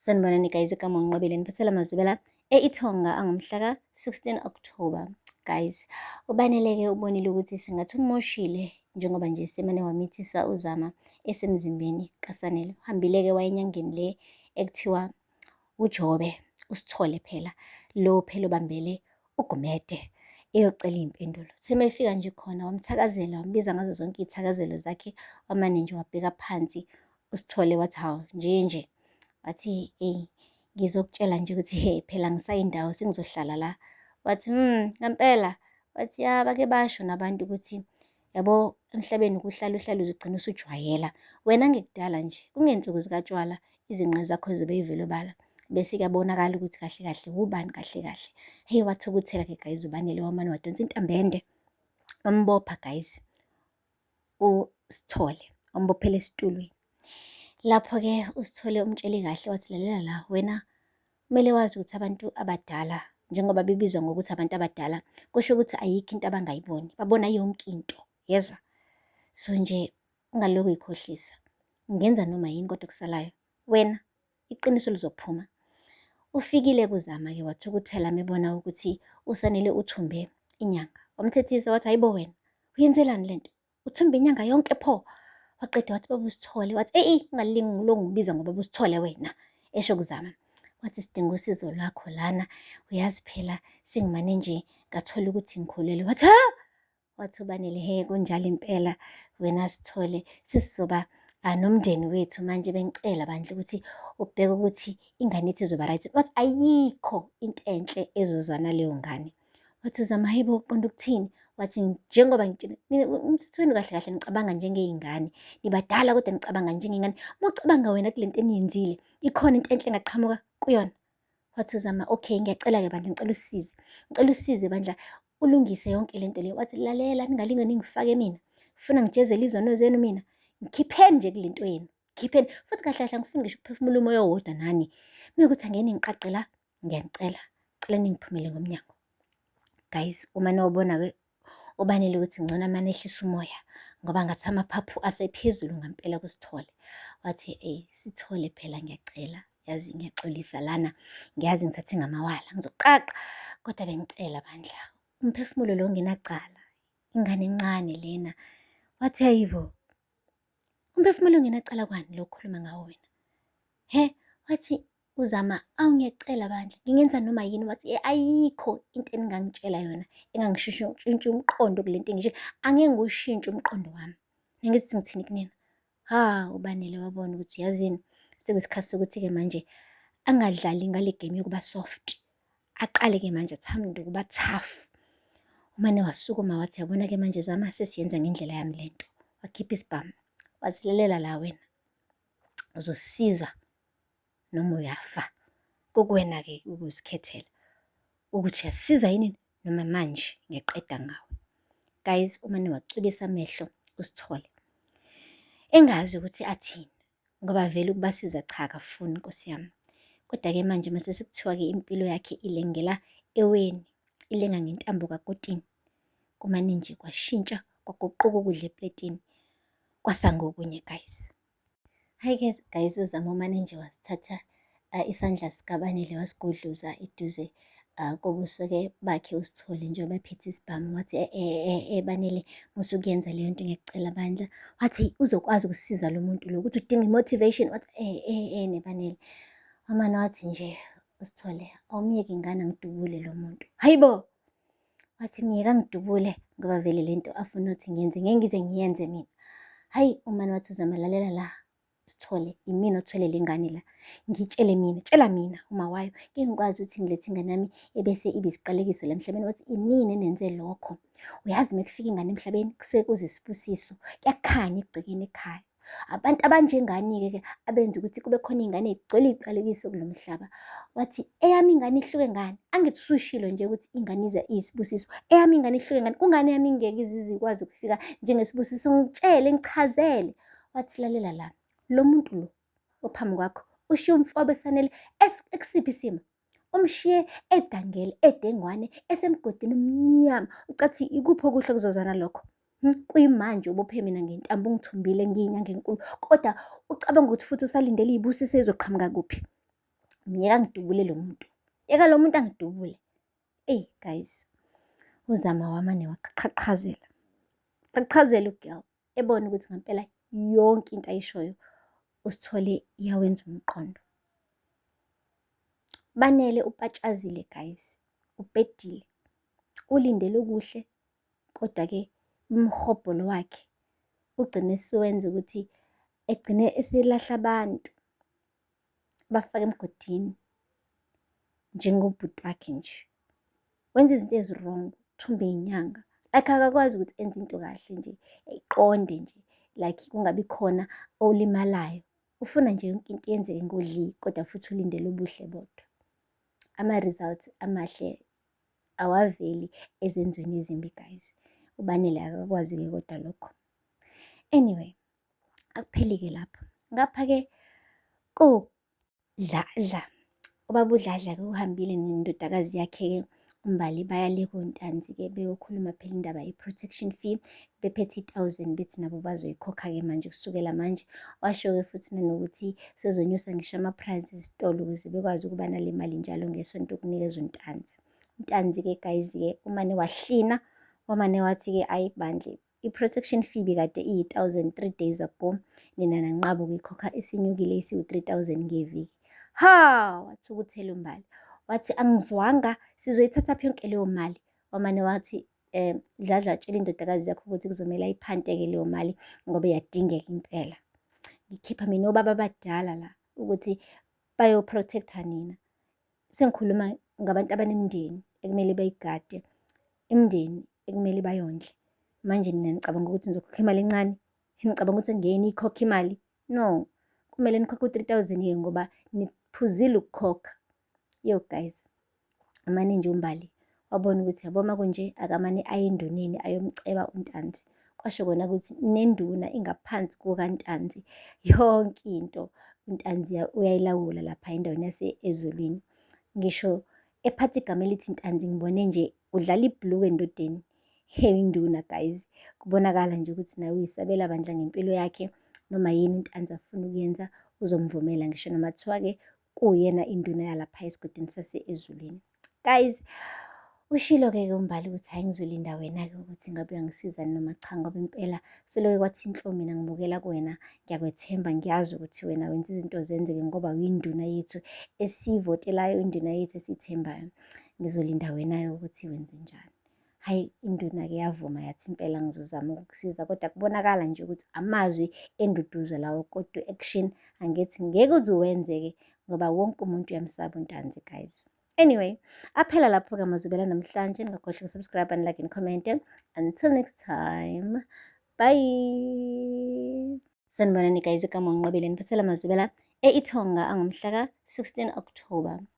Sanibonani guys, igama ngiNqobile niphathela amazwibela eIthonga angomhla ka-16 October. Guys, ubaneleke ubonile ukuthi sengathi umoshile njengoba nje semane wamithisa uZama esemzimbeni kaSanele. Uhambile-ke wayenyangeni le ekuthiwa uJobe, uSithole phela, lo phela obambele uGumede eyocela iy'mpendulo. Semefika nje khona wamthakazela, wambiza ngazo zonke iy'thakazelo zakhe, wamane nje wabheka phansi uSithole wathi, hawu nje. Wathi ngizokutshela nje ukuthi phela ngisayindawo sengizohlala la. Wathi ngempela. Wathi ya, bake basho nabantu ukuthi yabo emhlabeni ukuhlala uhlale uzogcina usujwayela. Wena ngekudala nje kungensuku zikatshwala izinqe zakho zobe yivele obala. Bese kuyabonakala ukuthi kahle kahle ubani kahle kahle. Hey, wathukuthela-ke guys ubanele wamane wadonsa intambende. Wambopha guys uSithole, wambophela esitulweni. Lapho-ke uSithole umtshele kahle wathi, lalela la, wena kumele wazi ukuthi abantu abadala, njengoba bebizwa ngokuthi abantu abadala, kusho ukuthi ayikho into abangayiboni, babona yonke into, yezwa? So nje ungalokhu uyikhohlisa, ungenza noma yini kodwa kusalayo wena iqiniso lizophuma. Ufikile kuZama-ke wathukuthela mebona ukuthi uSanele uthumbe inyanga. Wamthethisa wathi, hayibo wena uyenzelani lento? Uthumbe inyanga yonke pho? Waqeda wathi, baba uSithole, wathi ungalingi ngibiza ngoba uSithole wena, esho kuZama. Wathi sidinga usizo lwakho lana, uyazi phela sengimane nje ngathola ukuthi ngikhulelwe. Wathi ha! Wathi ubanele, kunjalo impela wena Sithole, sesizoba nomndeni wethu manje, bengicela bandla ukuthi ubheke ukuthi ingane yethu izoba right. Wathi ayikho into enhle ezoza naleyo ngane. Wathi uZama, hayibo uqonda ukuthini? Wathi njengoba ngitshela umthethweni kahle kahle ngicabanga njengey'ngane, nibadala kodwa ngicabanga njengey'ngane. Uma ucabanga wena kule nto eniyenzile ikhona into enhle engaqhamuka kuyona. Wathi uZama, okay ngiyacela-ke bandla, ngicela usize bandla ulungise yonke lento leyo. Wathi lalela, ningalinge ningifake mina, funa ngijezele izono zenu mina, ngikhipheni nje kule nto yenu, khipheni. Futhi kahle kahle angifuni ngisho ukuphefumula umoya owodwa nani. Mekuthi angeke ningiqaqe la, ngiyanicela ningiphumele ngomnyango. Guys, uma nawubona-ke ubanele ukuthi ngcono amane ehlisa umoya ngoba ngathi amaphaphu asephezulu ngempela kuSithole. Wathi Sithole phela ngiyacela, yazi ngiyaxolisa lana, ngiyazi ngithathe ngamawala ngizoqaqa, kodwa bengicela bandla umphefumulo lo ungenacala, ingane encane lena. Wathi hayibo, umphefumulo ongenacala kwani lo khuluma ngawo wena? Wathi uZama, ngiyacela bandla, ngingenza noma yini. Wathi ayikho into eningangitshela yona engangishintsha umqondo kule nto engisho, angeke ngiwushintshe umqondo wami. Angithi ngithini kunina? Ubanele wabona ukuthi yazini sekuyisikhathi sokuthi-ke manje angadlali ngale game yokuba soft, aqale-ke manje athande ukuba tough. Umane wasukuma wathi, yabona-ke manje Zama sesiyenza ngendlela yami lento. Wakhipha isibhamu wathi, lalela la wena, uzosisiza noma uyafa, kukuwena-ke ukuzikhethela ukuthi uyasisiza yini noma manje ngiyaqeda ngawe. Guys, umane wacwilisa amehlo uSithole engazi ukuthi athini ngoba vele ukubasiza cha akafuni Nkosi yami. Kodwa-ke manje mase sekuthiwa-ke impilo yakhe ilengela eweni, ilenga ngentambo kakotini, kumane nje kwashintsha kwaguquka ukudla epletini kwasangokunye guys. Hhayi-ke guys, uZama umane nje wasithatha isandla sikaBanele wasigudluza eduze kobuso-ke bakhe uSithole njengoba ephethe isibhamu. Wathi Banele, musukuyenza leyo nto ngiyacela bandla. Wathi uzokwazi ukusiza lo muntu lo, ukuthi udinga i-motivation. Wathi neBanele. Wamane wathi nje uSithole, awumyeke ingane angidubule lo muntu. Hayibo! Wathi myeka angidubule ngoba vele lento afuna ukuthi ngiyenze ngeke ngize ngiyenze mina. Hayi, umane wathi uZama, lalela la Sithole, yimina othwele le ngane la, ngitshele mina, tshela mina uma wayo, ngeke ngikwazi ukuthi ngilethe ingane yami ebese ibe isiqalekiso la emhlabeni. Wathi inini enenze lokho? Uyazi mekufika ingane emhlabeni kusuke kuze isibusiso, kuyakhanya egcekeni ekhaya. Abantu abanjengani-ke abenza ukuthi kube khona iy'ngane ey'gcwele iy'qalekiso kulo mhlaba. Wathi eyami ingane ihluke ngani? Angithi usushilo nje ukuthi ingane iyisibusiso, eyami ingane ihluke ngani? Kungani yami ingeke izikwazi ukufika njengesibusiso? Ngitshele, ngichazele. Wathi lalela la, lo muntu lo ophambi kwakho ushiye umfobe Sanele ekusiphi isimo? Umshiye edangele, edengwane, esemgodini omnyama. Ucathi ikuphi okuhle kuzozana lokho? Kuyimanje ubophe mina ngentambo, ungithumbile ngiyinyanga enkulu, kodwa ucabanga ukuthi futhi usalindele iy'busiso ey'zoqhamuka kuphi? Miyeka ngidubule lo muntu, yeka lo muntu angidubule. Eyi guys, uZama wamane waqhaqhazela, qhaqhazela u-girl, ebona ukuthi ngempela yonke into ayishoyo uSithole iyawenza umqondo. Banele upatshazile guys, ubhedile, ulindele okuhle, kodwa-ke umhobholo wakhe ugcine sewenza ukuthi egcine eselahla abantu, bafake emgodini njengobhuti wakhe nje. Wenza izinto ezi-wrong, uthumbe iy'nyanga, like akakwazi ukuthi enze into kahle nje, eqonde nje, like kungabi khona olimalayo. Ufuna nje yonke into yenzeke ngodli, kodwa futhi ulindele ubuhle bodwa. Ama-results amahle awaveli ezenzweni ezimbi guys. UBanele akakwazi-ke kodwa lokho. Anyway, akupheli-ke lapho. Ngapha-ke kodladla, ubaba uDladla-ke uhambile nendodakazi yakhe-ke uMbali baya le koNtanzi-ke beyokhuluma phela indaba ye-protection fee. Bephethe 1,000 bethi nabo bazoyikhokha-ke manje kusukela manje. Washo-ke futhi nanokuthi sezonyusa ngisho ama-price esitolo ukuze bekwazi ukuba nale mali njalo ngesonto ukunikezwa uNtanzi. uNtanzi-ke guys-ke umane wahlina, wamane wathi-ke ayi bandle, i-protection fee bekade iyi-1,000 3 days ago, nina nanqaba ukuyikhokha isinyukile isiwu-3,000 ngeviki. Ha! Wathukuthela uMbali, wathi angizwanga, sizoyithatha yonke leyo mali. Wamane wathi Dladla tshela indodakazi yakho ukuthi kuzomele ayiphante-ke leyo mali ngoba iyadingeka impela. Ngikhipha mina obaba abadala la ukuthi bayoprotecta nina. Sengikhuluma ngabantu abanemindeni ekumele bayigade, imindeni ekumele bayondle. Manje nina nicabanga ukuthi nizokhokha imali encane? Nicabanga ukuthi ngeke niyikhokhe imali? No, kumele nikhokhe u-3,000-ke ngoba niphuzile ukukhokha. Yo guys, amane nje uMbali wabona ukuthi yabo uma kunje akamane aye enduneni ayomceba uNtanzi. Kwasho kona ukuthi nenduna ingaphansi kukaNtanzi, yonke into uNtanzi uyayilawula lapha endaweni ezulwini. Ngisho ephatha igama elithi Ntanzi ngibone nje udlala ibhuluku endodeni. Hey induna guys, kubonakala nje ukuthi nawe uyisabela bandla ngempilo yakhe, noma yini uNtanzi afuna ukuyenza uzomvumela ngisho noma kuthiwa-ke kuyena induna yalapha esigodini ezulwini. Guys, ushilo-ke uMbali ukuthi hhayi ngizolinda wena-ke ukuthi ngabe uyangisiza noma cha, ngoba impela seloke kwathi inhlo mina ngibukela kuwena, ngiyakwethemba, ngiyazi ukuthi wena wenza izinto zenzeke ngoba uyinduna yethu esiyivotelayo, induna yethu esiyithembayo. Ngizolinda wena-ke ukuthi wenze njani. Hhayi, induna-ke yavuma yathi impela ngizozama ukukusiza, kodwa kubonakala nje ukuthi amazwi enduduzo lawo, kodwa i-action angithi ngeke uze uwenze-ke ngoba wonke umuntu uyamsaba uNtanzi guys. Anyway, aphela lapho-ke amazwibela namhlanje. Ningakhohlwa ukusubscribe and like and comment. Until next time, bye. Sanibonani guys, igama uNqobile niphathela amazwibela e-Itonga angomhla ka-16 October.